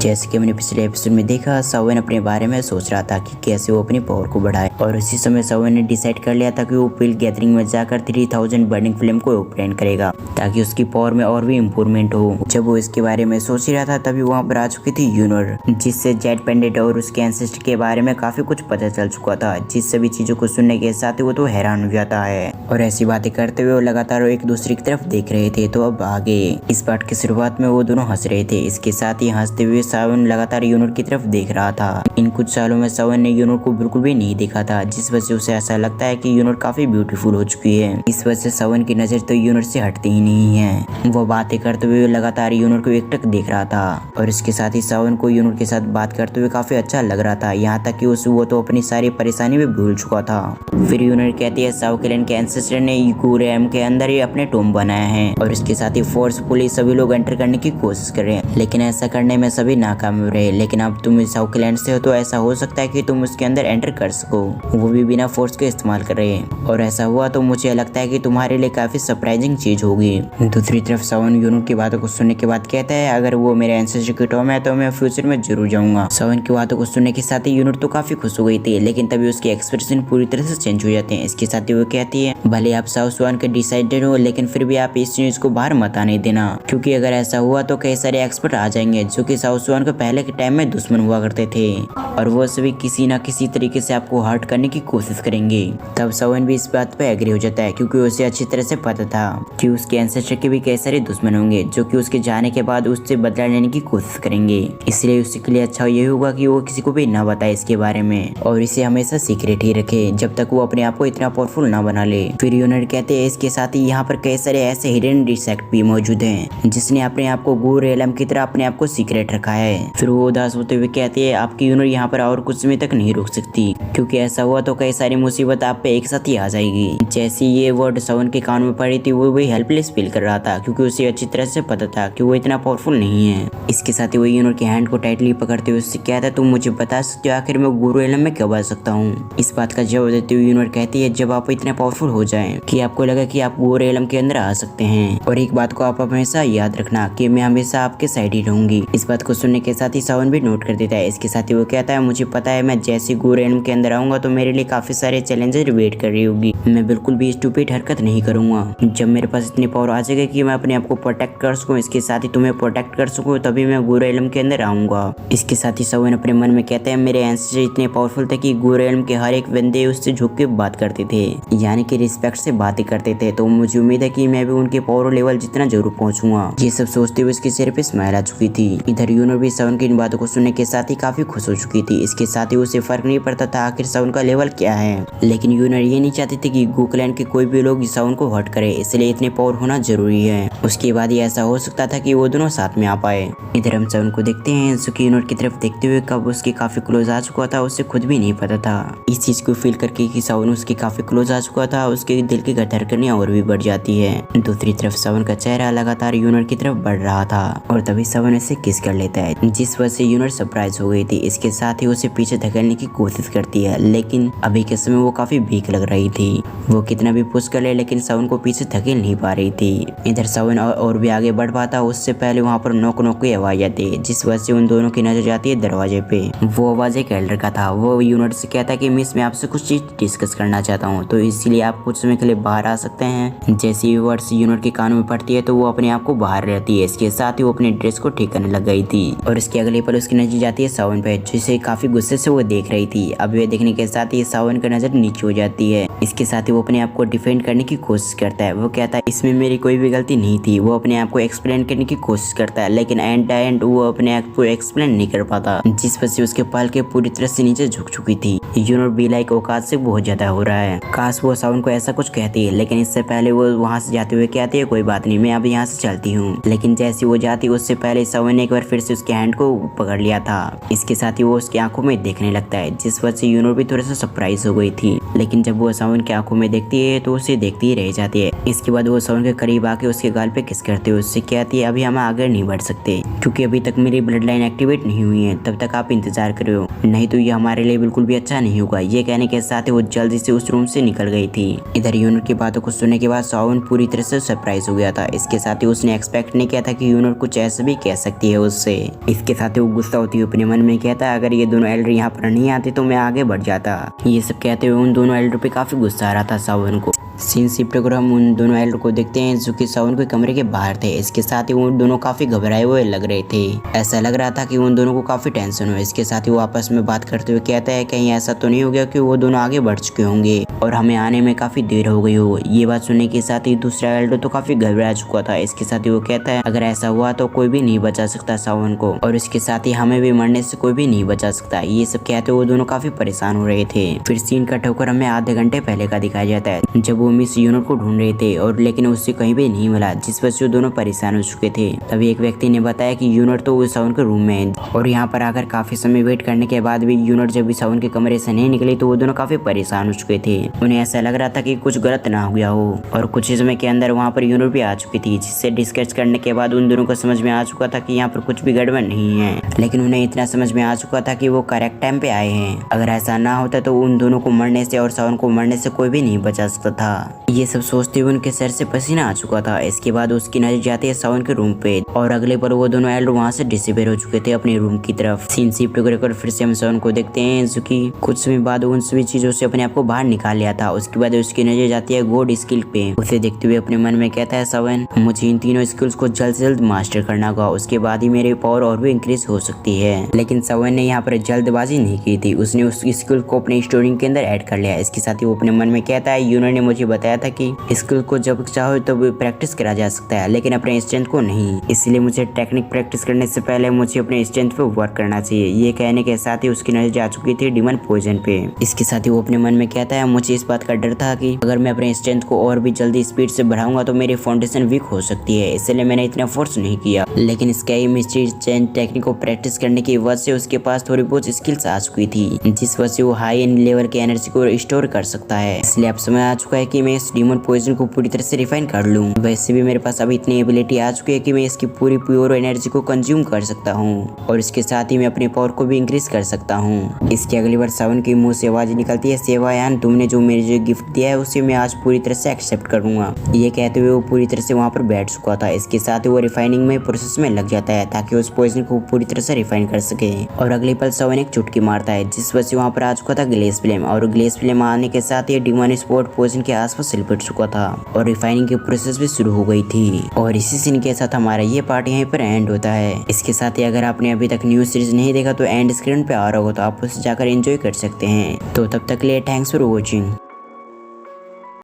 जैसे कि हमने पिछले एपिसोड में देखा, सावन अपने बारे में सोच रहा था कि कैसे वो अपनी पावर को बढ़ाए और उसी समय सावन ने डिसाइड कर लिया था कि वो पिल गैदरिंग में जाकर 3000 बर्निंग फ्लेम को ओपन करेगा ताकि उसकी पावर में और भी इम्प्रूवमेंट हो। जब वो इसके बारे में सोच ही रहा था तभी वहाँ पर आ चुकी थी यूनर, जिससे जेट पेंडेंट और उसके एंसेस्टर के बारे में काफी कुछ पता चल चुका था। जिस सभी चीजों को सुनने के साथ वो तो हैरान हो जाता है और ऐसी बातें करते हुए वो लगातार एक दूसरे की तरफ देख रहे थे। तो अब आगे इस पार्ट की शुरुआत में वो दोनों हंस रहे थे। इसके साथ ही हंसते हुए सावन लगातार यूनर की तरफ देख रहा था। इन कुछ सालों में सावन ने यूनर को बिल्कुल भी नहीं देखा था, जिस वजह से उसे ऐसा लगता है कि यूनर काफी ब्यूटीफुल हो चुकी है। इस वजह से सावन की नजर तो यूनर से हटती ही नहीं है। वो बातें करते हुए लगातार यूनर को एकटक देख रहा था और इसके साथ ही सावन को यूनर के साथ बात करते हुए काफी अच्छा लग रहा था, यहाँ तक कि वो तो अपनी सारी परेशानी भी भूल चुका था। फिर यूनर कहती है साउकेलन के एंसेस्टर ने यूरेम के अंदर ही अपने टॉम्ब बनाया है और इसके साथ ही फोर्सफुली सभी लोग एंटर करने की कोशिश कर रहे हैं, लेकिन ऐसा करने में सभी नाकाम हो रहे। लेकिन अब तुम साउकेलैंड से हो तो ऐसा हो सकता है कि तुम उसके अंदर एंटर कर सको, वो भी बिना फोर्स के इस्तेमाल कर रहे हैं। और ऐसा हुआ तो मुझे लगता है कि तुम्हारे लिए काफी सरप्राइजिंग चीज होगी। दूसरी तरफ सावन यूनर की बातों को सुनने के बाद कहता है अगर वो मेरे एंसेस्टर की टॉम्ब है तो मैं फ्यूचर में जरूर जाऊंगा। सावन की बातों को सुनने के साथ ही यूनर तो काफी खुश हो गई थी, लेकिन तभी उसके एक्सप्रेशन पूरी तरह से चेंज हो जाते हैं। इसके साथ ही वो कहती है भले आप साउथ स्वान के डिसाइडेड हो, लेकिन फिर भी आप इस न्यूज को बाहर मत आने देना, क्योंकि अगर ऐसा हुआ तो कई सारे एक्सपर्ट आ जाएंगे जो कि साउथ स्वान के पहले के टाइम में दुश्मन हुआ करते थे और वो सभी किसी न किसी तरीके से आपको हर्ट करने की कोशिश करेंगे। तब सावन भी इस बात पे एग्री हो जाता है, क्योंकि उसे अच्छी तरह से पता था कि उसके एंसेस्टर के भी कई सारे दुश्मन होंगे जो कि उसके जाने के बाद उससे बदला लेने की कोशिश करेंगे। इसलिए उसके लिए अच्छा ये होगा कि वो किसी को भी ना बताए इसके बारे में और इसे हमेशा सीक्रेट ही रखे जब तक वो अपने आप को इतना पावरफुल ना बना ले। फिर यूनर कहते हैं इसके साथ ही यहाँ पर कई सारे ऐसे हिडन डिसेक्ट भी मौजूद हैं जिसने अपने आप को गूर एलम की तरह अपने आप को सीक्रेट रखा है। फिर वो उदास होते हुए कहते हैं आपकी यूनर यहाँ पर और कुछ समय तक नहीं रुक सकती, क्योंकि ऐसा हुआ तो कई सारी मुसीबत आप पे एक साथ ही आ जाएगी। जैसे ये वर्ड सावन के कान में पड़ी थी वो भी हेल्पलेस फील कर रहा था, क्योंकि उसे अच्छी तरह से पता था कि वो इतना पावरफुल नहीं है। इसके साथ ही वो यूनर के हैंड को टाइटली पकड़ते हुए उससे कहता है तुम मुझे बता सकते हो आखिर मैं गुरु एलम में कब आ सकता हूँ। इस बात का जवाब देते हुए यूनर कहती है जब आप इतने पावरफुल हो जाएं कि आपको लगा कि आप गुरु एलम के अंदर आ सकते हैं, और एक बात को आप हमेशा याद रखना कि मैं हमेशा आपके साइड ही रहूंगी। इस बात को सुनने के साथ ही सावन भी नोट कर देता है। इसके साथ ही वो कहता है मुझे पता है मैं जैसे गुरु एलम के अंदर आऊंगा तो मेरे लिए काफी सारे चैलेंजेस वेट कर रही होगी। मैं बिल्कुल भी स्टूपिड हरकत नहीं करूंगा। जब मेरे पास इतनी पावर आ जाएगी कि मैं अपने आप को प्रोटेक्ट कर सकूं, इसके साथ ही तुम्हें प्रोटेक्ट कर सकूं, तभी मैं गुरु एलम के अंदर आऊंगा। इसके साथ ही सावन अपने मन में कहते हैं मेरे एंसेस्टर इतने पावरफुल थे कि गुरु एलम के हर एक बंदे उससे झुक के बात करते थे, यानी कि रिस्पेक्ट से बातें करते थे। तो मुझे उम्मीद है कि मैं भी उनके पावर लेवल जितना जरूर पहुंचूंगा। ये सब सोचते हुए उसके चेहरे पे स्माइल आ चुकी थी। इधर यूनर भी सावन की इन बातों को सुनने के साथ ही काफी खुश हो चुकी थी। इसके साथ ही उसे फर्क नहीं पड़ता था आखिर सावन का लेवल क्या है, लेकिन यूनर ये नहीं चाहती थी कि गोकलैंड के कोई भी लोग सावन को हर्ट करे, इसलिए इतने पावर होना जरूरी है। उसके बाद ही ऐसा हो सकता था कि वो दोनों साथ में आ पाए। इधर हम सावन को देखते हैं जो कि यूनर की तरफ देखते हुए कब उसके काफी क्लोज आ चुका था उसे खुद भी नहीं पता था। इस चीज को फील करके कि सावन उसके काफी क्लोज आ चुका था उसके दिल की धड़कनें और भी बढ़ जाती है। दूसरी तरफ सावन का चेहरा लगातार यूनर की तरफ बढ़ रहा था और तभी सावन उसे किस कर लेता है, जिस वजह से यूनर सरप्राइज हो गई थी। इसके साथ ही उसे पीछे धकेलने की कोशिश करती है, लेकिन अभी के समय वो काफी वीक लग रही थी। वो कितना भी पुश कर ले लेकिन सावन को पीछे धकेल नहीं पा रही थी। इधर सावन और भी आगे बढ़ पाता उससे पहले वहाँ पर नोक नोक की आवाज आती है, जिस वजह से उन दोनों की नजर जाती है दरवाजे पे। वो आवाज एक एल्डर का था। वो यूनर से कहता है कि मिस मैं आपसे कुछ चीज डिस्कस करना चाहता हूँ, तो इसलिए आप कुछ समय के लिए बाहर आ सकते हैं। जैसे ही वर्ड्स यूनर के कानों में पड़ती है तो वो अपने आप को बाहर रहती है। इसके साथ ही वो अपने ड्रेस को ठीक करने लग गई थी और इसके अगले पल उसकी नजर जाती है सावन पे, जिसे काफी गुस्से से वो देख रही थी। अब ये देखने के साथ ही सावन की नजर नीचे हो जाती है। इसके साथ ही वो अपने आप को डिफेंड करने की कोशिश करता है। वो कहता है इसमें मेरी कोई भी गलती नहीं थी। वो अपने आप को एक्सप्लेन करने की कोशिश करता है, लेकिन एंड वो अपने आप को एक्सप्लेन नहीं कर पाता, जिस वजह से उसके पाल के पूरी तरह से नीचे झुक चुकी थी। यूनर बी लाइक औकात से बहुत ज्यादा हो रहा है। काश वो सावन को ऐसा कुछ कहती है, लेकिन इससे पहले वो वहाँ से जाते हुए कहती है कोई बात नहीं मैं अब यहाँ से चलती हूँ। लेकिन जैसे वो जाती उससे पहले सावन ने एक बार फिर से उसके हैंड को पकड़ लिया था। इसके साथ ही वो उसकी आंखों में देखने लगता है, जिस वजह से यूनर भी थोड़ा सा सरप्राइज हो गई थी। लेकिन जब वो सावन की आंखों में देखती है तो उसे देखती ही रह जाती है। इसके बाद वो सावन के करीब आके उसके गाल पे किस करते हुए उससे कहती है अभी हम आगे नहीं बढ़ सकते, क्योंकि अभी तक मेरी ब्लड लाइन एक्टिवेट नहीं हुई है। तब तक आप इंतजार करो, नहीं तो ये हमारे लिए बिल्कुल भी अच्छा नहीं होगा। ये कहने के साथ ही वो जल्दी से उस रूम से निकल गई थी। इधर यूनर की बातों को सुनने के बाद सावन पूरी तरह से सरप्राइज हो गया था। इसके साथ ही उसने एक्सपेक्ट नहीं किया था कि यूनर कुछ ऐसा भी कह सकती है उससे। इसके साथ ही वो गुस्सा होती हुई अपने मन में कहता है अगर ये दोनों एल्डर यहाँ पर नहीं आते तो मैं आगे बढ़ जाता। ये सब कहते हुए उन दोनों एल्डर पे काफी गुस्सा आ रहा था सावन को। सीन शिफ्ट होकर हम उन दोनों एल्डर को देखते हैं जो कि सावन के कमरे के बाहर थे। इसके साथ ही वो दोनों काफी घबराए हुए लग रहे थे। ऐसा लग रहा था कि उन दोनों को काफी टेंशन हो। इसके साथ ही वो आपस में बात करते हुए कहता है कहीं ऐसा तो नहीं हो गया कि वो दोनों आगे बढ़ चुके होंगे और हमें आने में काफी देर हो गई हो। ये बात सुनने के साथ ही दूसरा एल्डर तो काफी घबरा चुका था। इसके साथ ही वो कहता है अगर ऐसा हुआ तो कोई भी नहीं बचा सकता सावन को और इसके साथ ही हमें भी मरने से कोई भी नहीं बचा सकता। ये सब कहते हुए वो दोनों काफी परेशान हो रहे थे। फिर सीन कट होकर हमें आधे घंटे पहले का दिखाया जाता है जब वो मिस यूनिट को ढूंढ रहे थे और लेकिन उससे कहीं भी नहीं मिला, जिस वजह से वो दोनों परेशान हो चुके थे। तभी एक व्यक्ति ने बताया कि यूनिट तो उस सावन के रूम में है और यहाँ पर आकर काफी समय वेट करने के बाद भी यूनिट जब भी सावन के कमरे से नहीं निकली तो वो दोनों काफी परेशान हो चुके थे। उन्हें ऐसा लग रहा था कि कुछ गलत ना हो गया हो और कुछ ही समय के अंदर वहाँ पर यूनिट भी आ चुकी थी, जिससे डिस्कस करने के बाद उन दोनों को समझ में आ चुका था कि यहाँ पर कुछ भी गड़बड़ नहीं है। लेकिन उन्हें इतना समझ में आ चुका था कि वो करेक्ट टाइम पे आए हैं। अगर ऐसा ना होता तो उन दोनों को मरने से और सावन को मरने से कोई भी नहीं बचा सकता था। ये सब सोचते हुए उनके सर से पसीना आ चुका था। इसके बाद उसकी नजर जाती है सावन के रूम पे और अगले पर वो दोनों एल्डर वहाँ से डिसअपीयर हो चुके थे अपने रूम की तरफ। सीन शिफ्ट होकर फिर से हम सावन को देखते हैं जो कि कुछ समय बाद उन सभी चीजों से अपने आप को बाहर निकाल लिया था। उसके बाद उसकी नजर जाती है गॉड स्किल पे। उसे देखते हुए अपने मन में कहता है सावन मुझे इन तीनों स्किल्स को जल्द से जल्द मास्टर करना होगा, उसके बाद ही मेरी पावर और भी इंक्रीज हो सकती है। लेकिन सावन ने यहाँ पर जल्दबाजी नहीं की थी, उसने उस स्किल को अपने स्टोरी के अंदर ऐड कर लिया। इसके साथ ही वो अपने मन में कहता है यूनिट ने मुझे बताया था कि स्किल को जब चाहो तो प्रैक्टिस करा जा सकता है लेकिन अपने स्ट्रेंथ को नहीं, इसलिए मुझे टेक्निक प्रैक्टिस करने से पहले मुझे अपने स्ट्रेंथ पे वर्क करना चाहिए। ये कहने के साथ ही उसकी नजर जा चुकी थी डिमन पॉइजन पे। इसके साथ ही वो अपने मन में कहता है मुझे इस बात का डर था कि अगर मैं अपने स्ट्रेंथ को और भी जल्दी स्पीड से बढ़ाऊंगा तो मेरी फाउंडेशन वीक हो सकती है, इसलिए मैंने इतना फोर्स नहीं किया। लेकिन स्काई मिस्ट्री चेंज टेक्निक को प्रैक्टिस करने की वजह से उसके पास थोड़ी बहुत स्किल्स आ चुकी थी, जिस वजह से वो हाई लेवल की एनर्जी को स्टोर कर सकता है। इसलिए अब समय आ चुका है कि मैं इस डिमन पॉइजन को पूरी तरह से रिफाइन कर लूं। वैसे भी मेरे पास अभी इतनी एबिलिटी आ चुकी है कि मैं इसकी पूरी प्योर एनर्जी को कंज्यूम कर सकता हूँ और इसके साथ ही मैं अपने पावर को भी इंक्रीज कर सकता हूँ। इसके अगली बार सावन के मुंह से आवाज निकलती है सेवायान तुमने जो मेरे जो गिफ्ट दिया है उसे मैं आज पूरी तरह से एक्सेप्ट करूंगा। ये कहते हुए वो पूरी तरह से वहाँ पर बैठ चुका था। इसके साथ ही वो रिफाइनिंग में प्रोसेस में लग जाता है ताकि उस पॉइजन को पूरी तरह से रिफाइन कर सके और अगले पल सावन एक चुटकी मारता है, जिस वजह से वहाँ पर आ चुका था ग्लेस फ्लेम और ग्लेस फ्लेम आने के साथ ही डिमन स्पॉट पॉइजन के आसपास लिपट चुका था और रिफाइनिंग की प्रोसेस भी शुरू हो गई थी। और इसी सीन के साथ हमारा ये पार्ट यहीं पर एंड होता है। इसके साथ ही अगर आपने अभी तक न्यू सीरीज नहीं देखा तो एंड स्क्रीन पे आ रहा होगा तो आप उसे जाकर एंजॉय कर सकते हैं। तो तब तक के लिए थैंक्स फॉर वॉचिंग।